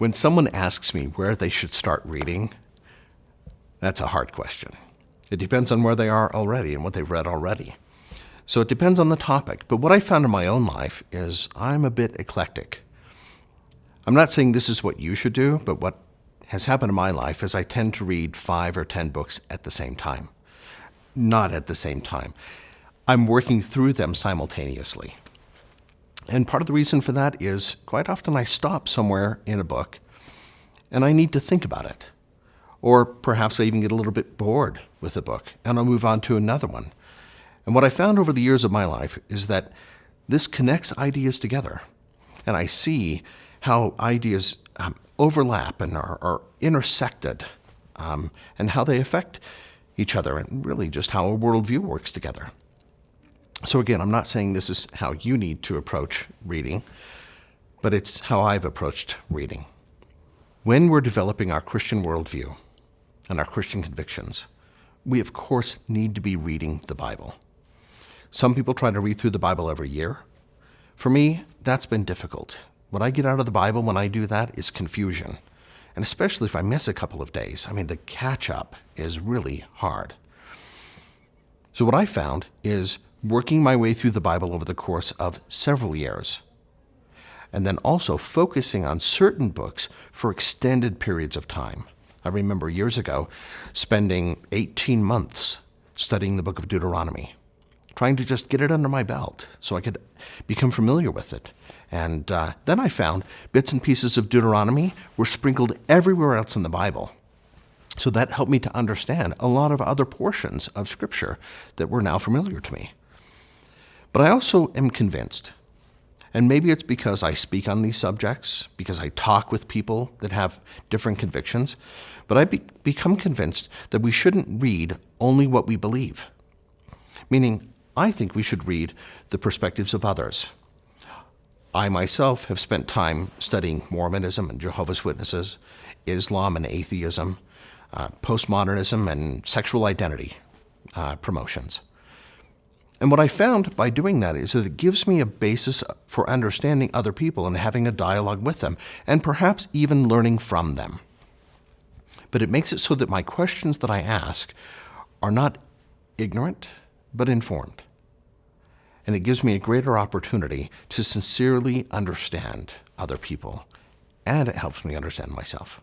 When someone asks me where they should start reading, that's a hard question. It depends on where they are already and what they've read already. So it depends on the topic. But what I found in my own life is I'm a bit eclectic. I'm not saying this is what you should do, but what has happened in my life is I tend to read 5 or 10 books at the same time. Not at the same time. I'm working through them simultaneously. And part of the reason for that is quite often I stop somewhere in a book and I need to think about it. Or perhaps I even get a little bit bored with a book and I'll move on to another one. And what I found over the years of my life is that this connects ideas together. And I see how ideas overlap and are intersected and how they affect each other and really just how a worldview works together. So again, I'm not saying this is how you need to approach reading, but it's how I've approached reading. When we're developing our Christian worldview and our Christian convictions, we of course need to be reading the Bible. Some people try to read through the Bible every year. For me, that's been difficult. What I get out of the Bible when I do that is confusion. And especially if I miss a couple of days, the catch-up is really hard. So what I found is working my way through the Bible over the course of several years, and then also focusing on certain books for extended periods of time. I remember years ago spending 18 months studying the book of Deuteronomy, trying to just get it under my belt so I could become familiar with it. And then I found bits and pieces of Deuteronomy were sprinkled everywhere else in the Bible. So that helped me to understand a lot of other portions of Scripture that were now familiar to me. But I also am convinced, and maybe it's because I speak on these subjects, because I talk with people that have different convictions, but I become convinced that we shouldn't read only what we believe. Meaning, I think we should read the perspectives of others. I myself have spent time studying Mormonism and Jehovah's Witnesses, Islam and atheism, postmodernism and sexual identity promotions. And what I found by doing that is that it gives me a basis for understanding other people and having a dialogue with them, and perhaps even learning from them. But it makes it so that my questions that I ask are not ignorant, but informed. And it gives me a greater opportunity to sincerely understand other people, and it helps me understand myself.